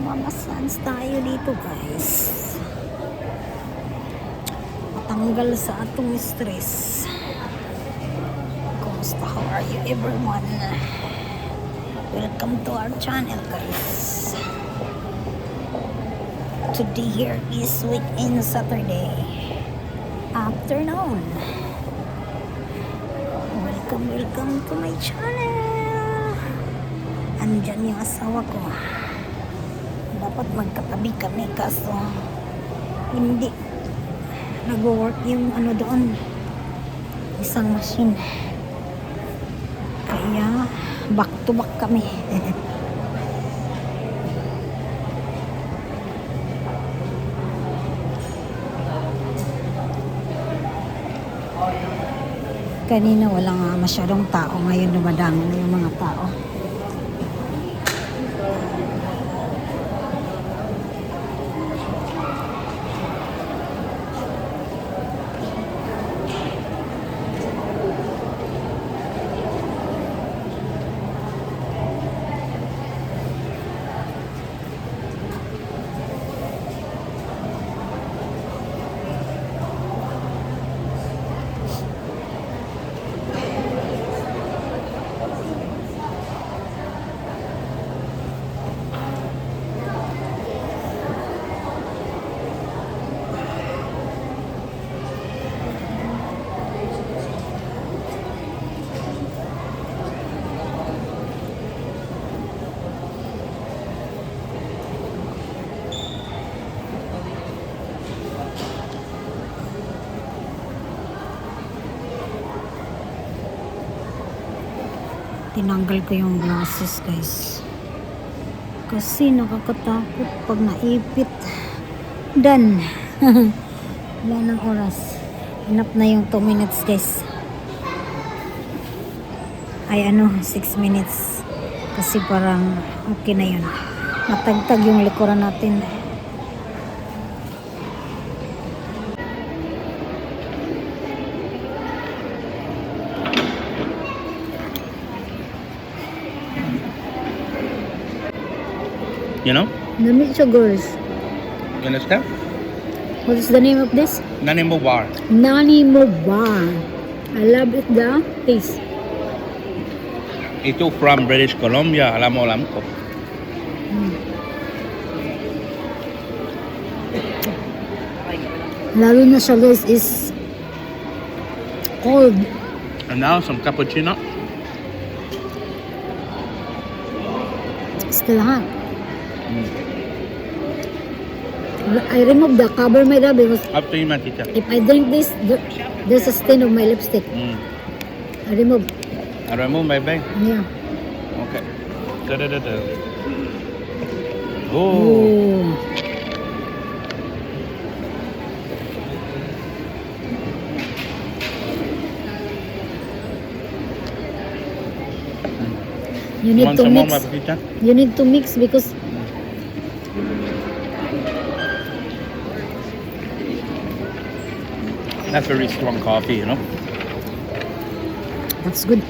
Mama Sans tayo dito guys. Matanggal sa atong stress. Kumusta? How are you everyone? Welcome to our channel guys. Today here is weekend Saturday afternoon. Welcome to my channel. Andyan yung asawa ko. Dapat magkatabi kami kaso hindi nag-work yung ano doon, isang machine, kaya back to back kami. Kanina wala nga masyadong tao, ngayon dumadami na yung mga tao. Tinanggal ko yung glasses guys kasi nakakatakot pag naipit. Done. Wala ng oras, enough na yung 2 minutes guys, ay 6 minutes kasi parang okay na yun, natagtag yung likuran natin. You know? Namit siya girls. You understand? What is the name of this? Nani mo bar. Nani mo bar. I love it, the taste. Ito from British Columbia. Alam ko. Lalo na siya guys is cold. And now some cappuccino. Still hot. I remove the cover my love because Up to you, man, teacher. if I drink this, there's a stain of my lipstick. I remove. I remove my bag. Yeah. Okay. Da. Oh. Oh. You need Want to some more, mix. my teacher? You need to mix because That's very strong coffee, you know? that's good.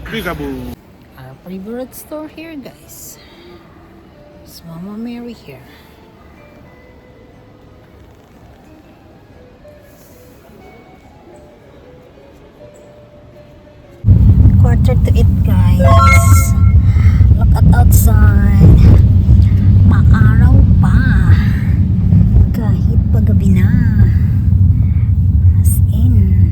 Peekaboo. Our favorite store here, guys. It's Mama Mary here. Quarter to 8, guys. Look at outside. Maaraw pa. Kahit paggabi na. As in,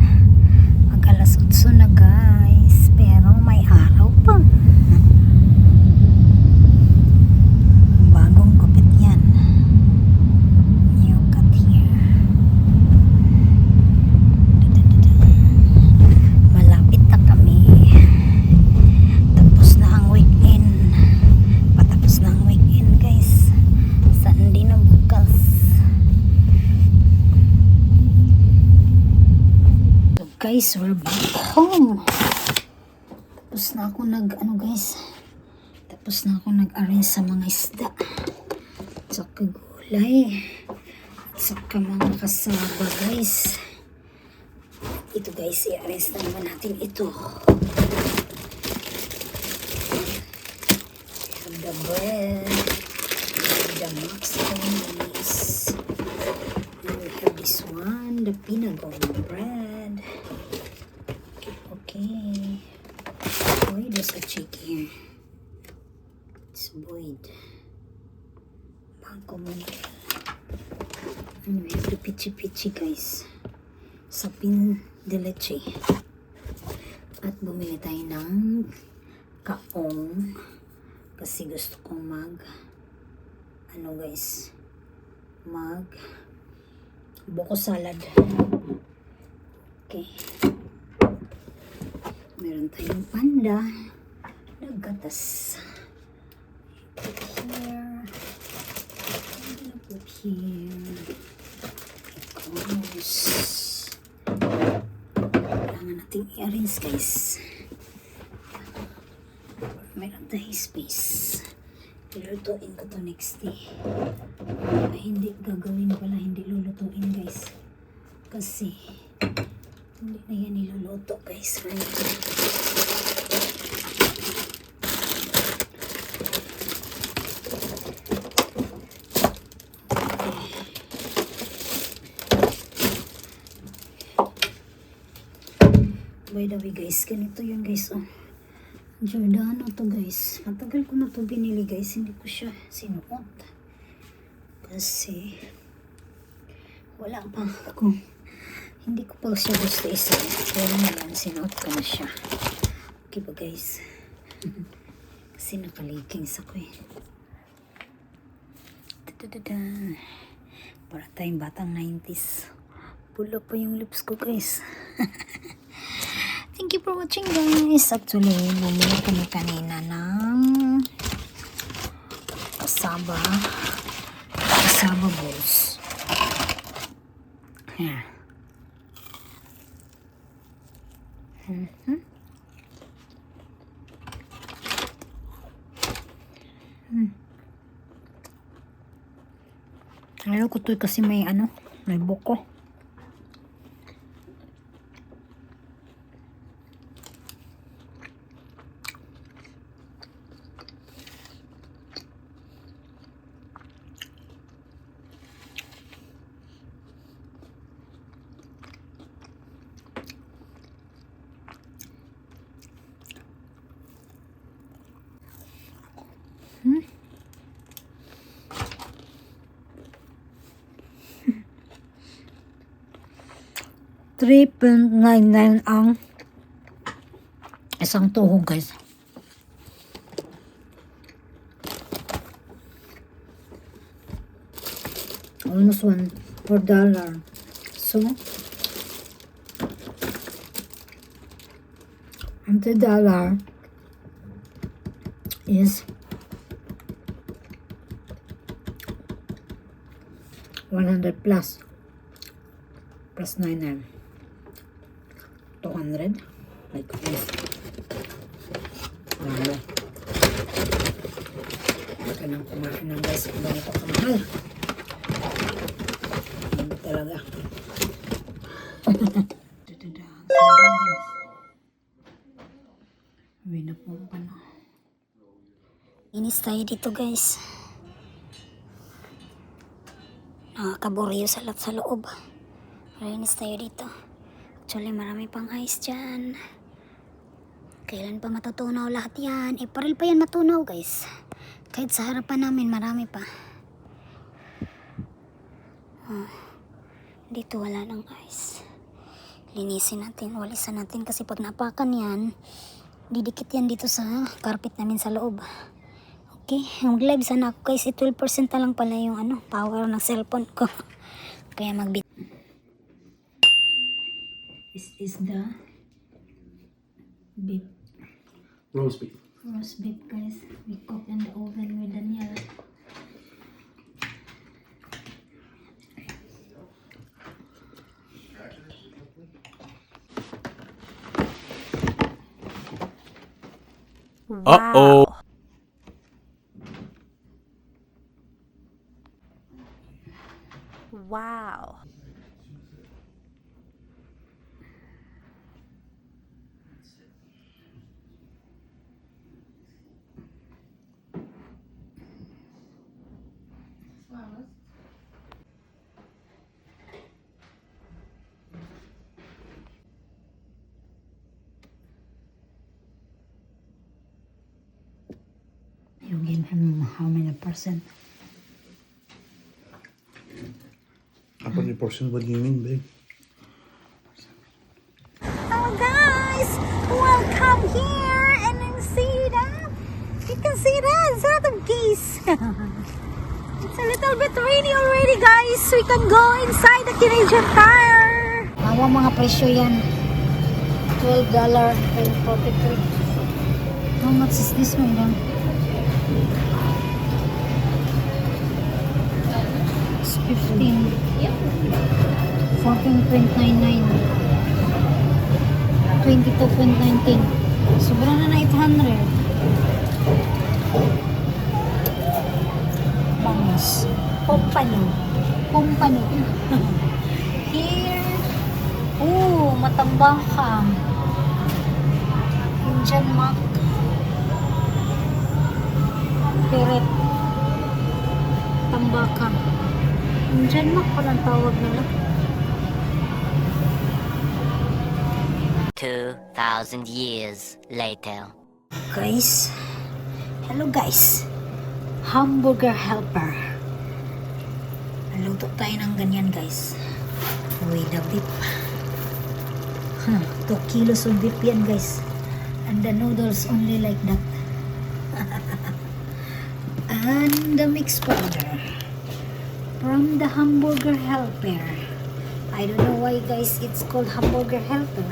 mag-alas 8 na guys. Pero may araw pa. Bagong gupit yan. New cut here. Malapit na kami. Tapos na ang weekend. Patapos na ang weekend guys. Sunday na bukas. So guys, we're back home. Tapos na ako nag-arrange sa mga isda. Sa kagulay. At Saka mga kasaba guys. Ito guys, i-arrest na naman natin ito. The bread, the macaronis, and we have this one, the pinagong bread. Okay. Why there's a chick here? It's void. Bangko mo. And we have the pichi-pichi guys. Sapin de leche. At bumili tayo ng kaong. Kasi gusto kong ano guys, buko salad. Okay. Meron tayong panda. Naggatas. Put here. I'm gonna put here. Of course. Kailangan natin i-arrange guys. Meron tayong space. Lulutuin ko to next day. Ay, hindi gagawin pala, hindi lulutuin guys. Kasi hindi na yan niluluto guys. By the way guys, ganito yun guys. Oh. Giordano to guys. Matagal ko na to binili guys. Hindi ko siya sinuot. Kasi wala pa ako. Hindi ko pa siya gusto isa. Kaya naman sinuot ko na siya. Okay ba guys? Kasi nakaligings ako eh. Da-da-da-da. Para tayong batang 90s. Pula pa yung lips ko guys. Thank you for watching guys. Actually, bumili kami kanina ng kasaba balls. Here. Ayaw ko to kasi may may buko. $3.99 ang isang tuhog guys. Almost $4. So, $100 is 100 plus 99. 200. Like this. Mahal. Baka nang kumain ng guys kung ganito kamahal. Hindi talaga. Uwi na po pa na. Inis tayo dito guys. Nakakaboryo sa lahat sa loob. Inis tayo dito. Actually, marami pang ice dyan. Kailan pa matutunaw lahat yan? April pa yan matunaw, guys. Kahit sa harapan namin, marami pa. Oh, dito wala ng ice. Linisin natin, walisan natin. Kasi pag napakan yan, didikit yan dito sa carpet namin sa loob. Okay, mag-live sana ako guys. 12% na lang pala yung power ng cellphone ko. Kaya mag-bit. This is the beef. Roast beef. Roast beef guys. We cook in the oven with Daniel. Uh-oh. Wow. You give him how many percent? How many percent? What do you mean, babe? Hello guys, welcome here and then see that. You can see that, it's a lot of geese. It's a little bit rainy already guys. We can go inside the Canadian Tire. Awa mga presyo yan. $12 and 43. How much is this one then? It's 15. 14.99. 22.19. Sobra na 800. Bangos. Company. Here. Oh, matambaka. Indian Mac. Peret. Tambaka. Indian Mac palang tawag nila. 2,000 years later. Guys, hello guys, hamburger helper. Luto tayo ng ganyan guys, with the beef. 2 kilos of beef yan guys, and the noodles only like that. And the mixed powder from the hamburger helper. I don't know why guys it's called hamburger helper.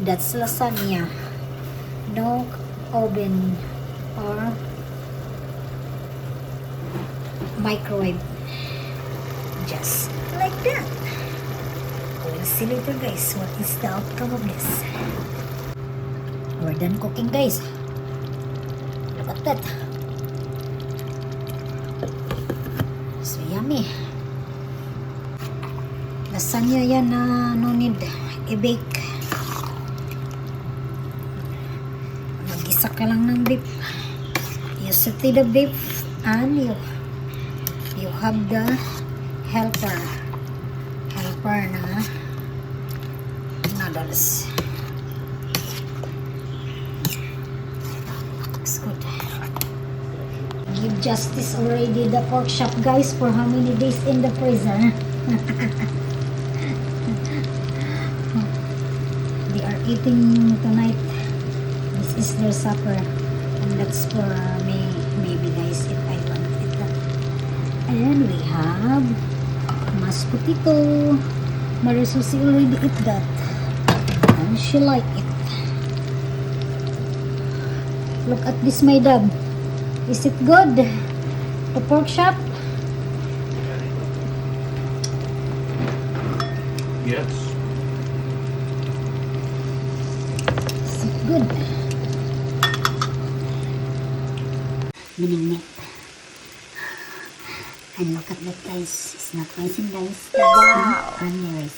That's lasagna. No oven or microwave. Just like that. We'll see later guys what is the outcome of this. We're done cooking guys. Look at that. So yummy. Lasagna yan na no need i-bake. Mag-isa ka lang ng beef. You saute the beef and you have the helper na noodles. Looks good. Give justice already the pork chop guys for how many days in the freezer. They are eating tonight. This is their supper, and that's for me, maybe guys, if I want it. And we have mashed potato. Marisusi already eat that, and she like it. Look at this, my dog. Is it good? The pork chop? Yes. Is it good? Minimit. And look at that guys. It's not rising guys. Wow. Anyways,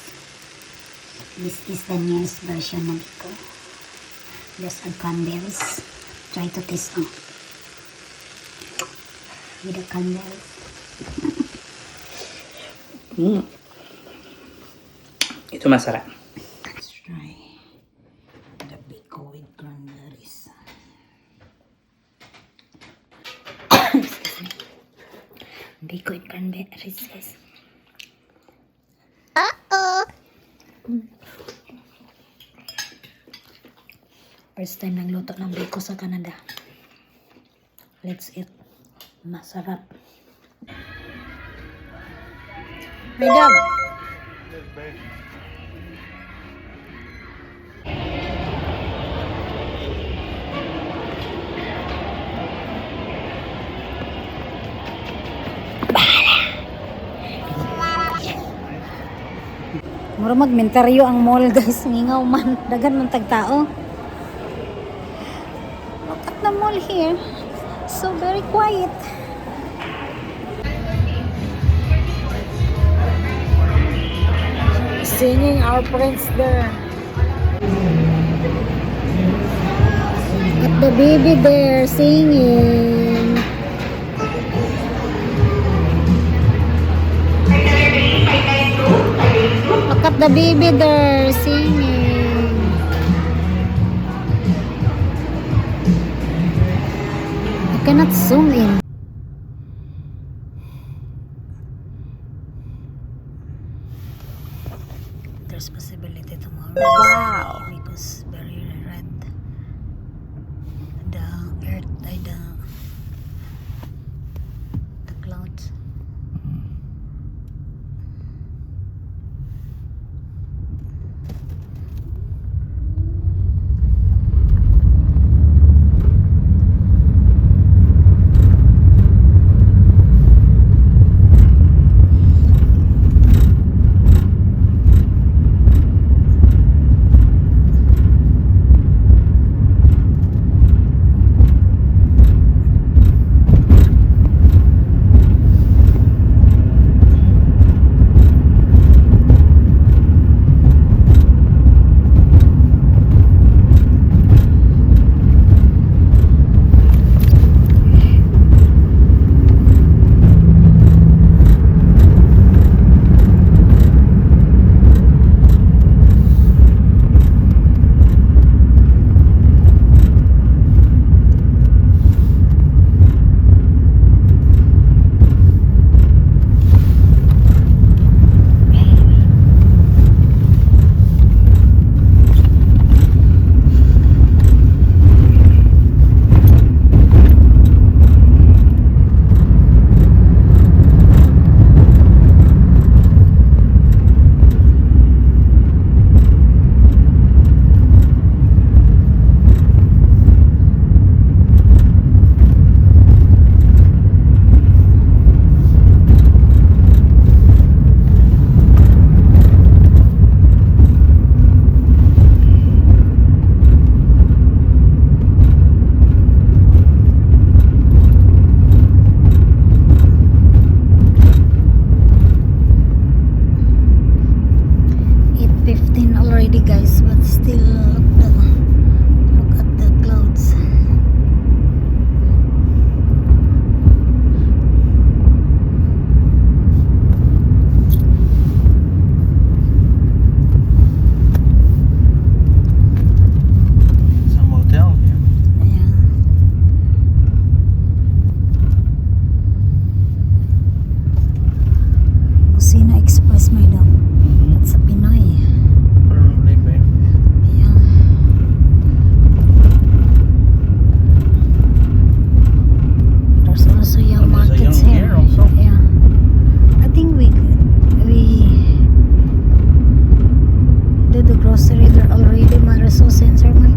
this is the newest version of Biko. There's a cranberries. Try to taste now. With the cranberries. Itu masarap. Let's try the Biko with cranberries. Excuse me. Biko with cranberries guys. First time nagluto ng biko sa Canada. Let's eat. Masarap. My dog. Mura magmentaryo ang mall guys. Mingaw man. Dagan man tagtao. Look at the mall here. So very quiet. singing our friends there. At the baby there singing. Look at the baby there singing. I cannot zoom in. There's possibility tomorrow. Wow. Because very red. The earth, the clouds. Already guys, but still look at the clouds. Some motel here. Ayan. Kusina Express may daw. At sa Pinoy. Probably, babe. Yeah. There's also young There's a markets young here. here also. Yeah. I think we did the grocery there already. Marisol sensor Mike.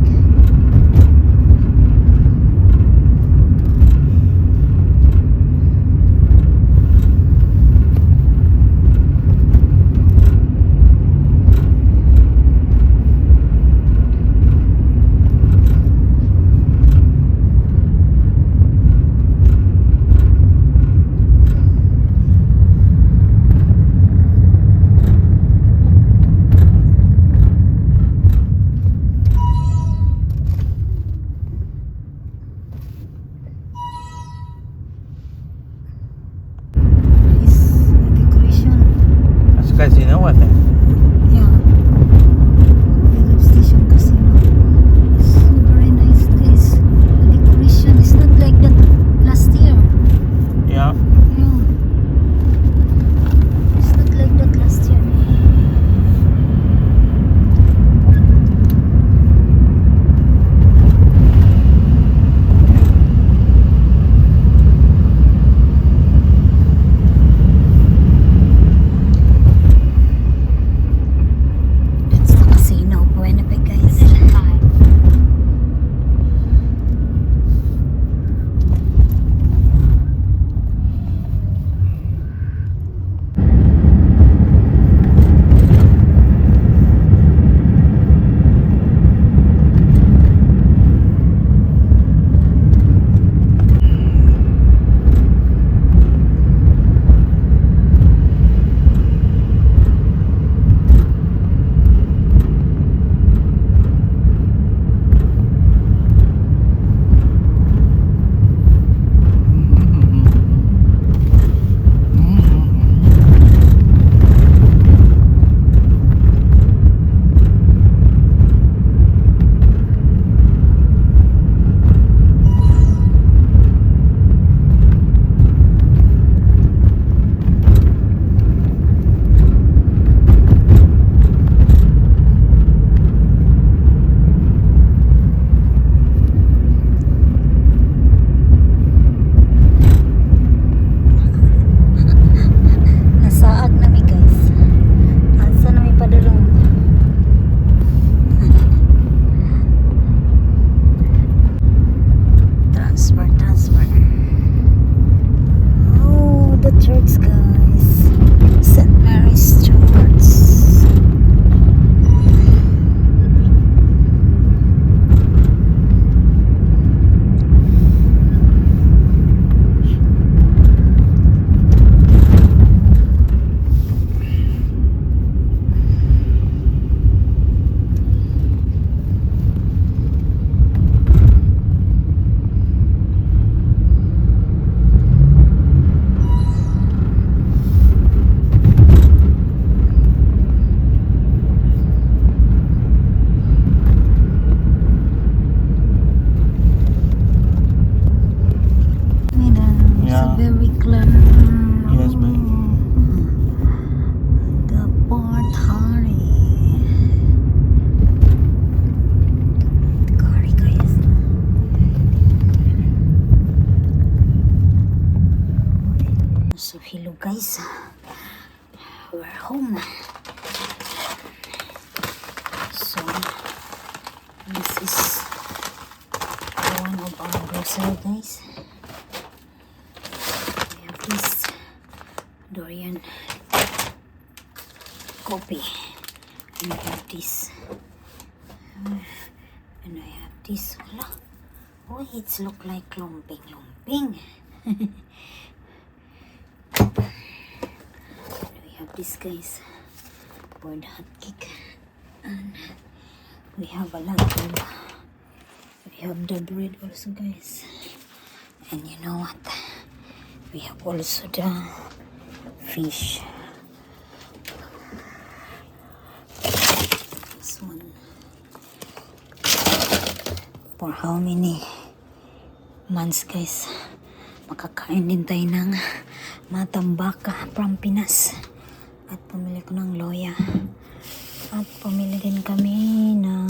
Nice decoration. That's casino, I think. Yeah. Philip Station Casino. It's very nice guys. The decoration is not like that last year. Yeah. Yeah. It's not like that last year. guys. We're home. So, this is one of our grocery, guys. We have this durian coffee. And I have this. And I have this. Wala. Oh, it's look like lumping. We have this, guys, for the hot cake. And we have a lot of, we have the bread also, guys. And you know what? We have also the fish. This one. For how many months, guys, makakain din tayo ng matambaka from Pinas. At pumili ko ng loya. At pumili din kami ng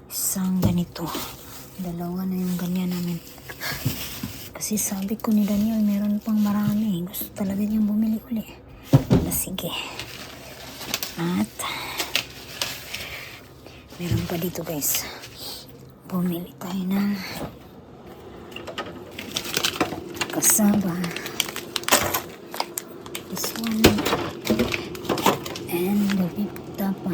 isang ganito. Dalawa na yung ganyan namin. Kasi sabi ko ni Daniel, meron pang marami. Gusto talaga niyang bumili uli. Sige. At meron pa dito, guys. Bumili tayo ng kasaba. This one. And the beef tapa.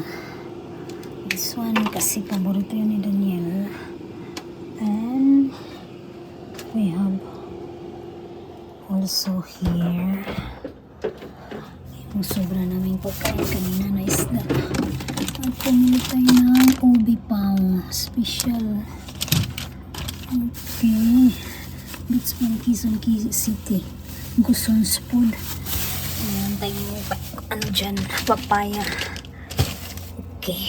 This one kasi paborito yun ni Daniel. And we have also here yung sobra naming pagkain kanina na isda. At pumili tayo ng ubi pao special. Okay. Beats from Quezon City. Guson's food. Ayan tayong ano dyan, papaya. Okay.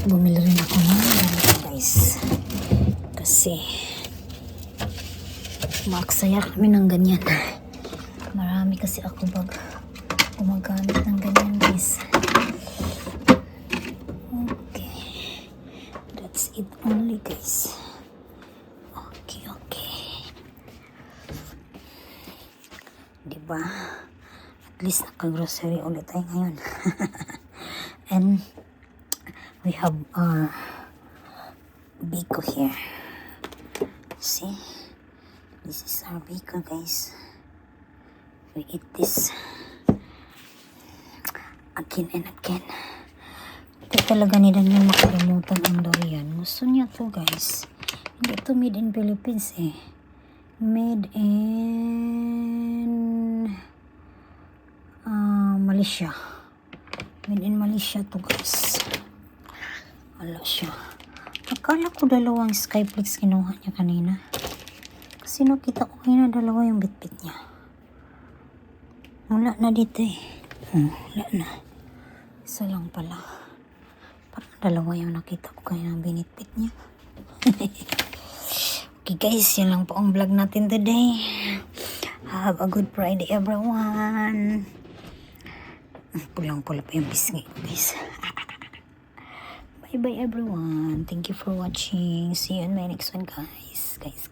Bumili rin ako ng ganito, guys. Kasi maksaya kami ng ganyan. Marami kasi ako pag gumagamit ng ganyan, guys. Okay. That's it only, guys. Okay. Diba? At least naka-grocery ulit tayo ngayon. And we have our biko here. See? This is our biko, guys. We eat this again and again. Ito talaga ni Daniel makalimutan ang durian. Gusto niya to, guys. Hindi ito made in Philippines eh. Made in Malaysia. Made in Malaysia to, guys. Wala siya. Akala ko dalawang Skyflakes kinuha niya kanina. Kasi nakita ko kanina dalawa yung bitbit niya. Wala na dito eh. Wala na. Isa lang pala. Parang dalawa yung nakita ko kanina binitbit niya. Okay, guys, yan lang po ang vlog natin today. Have a good Friday, everyone. Pulang-pula pa yung bisngi, guys. Bye-bye, everyone. Thank you for watching. See you in my next one, guys. Guys.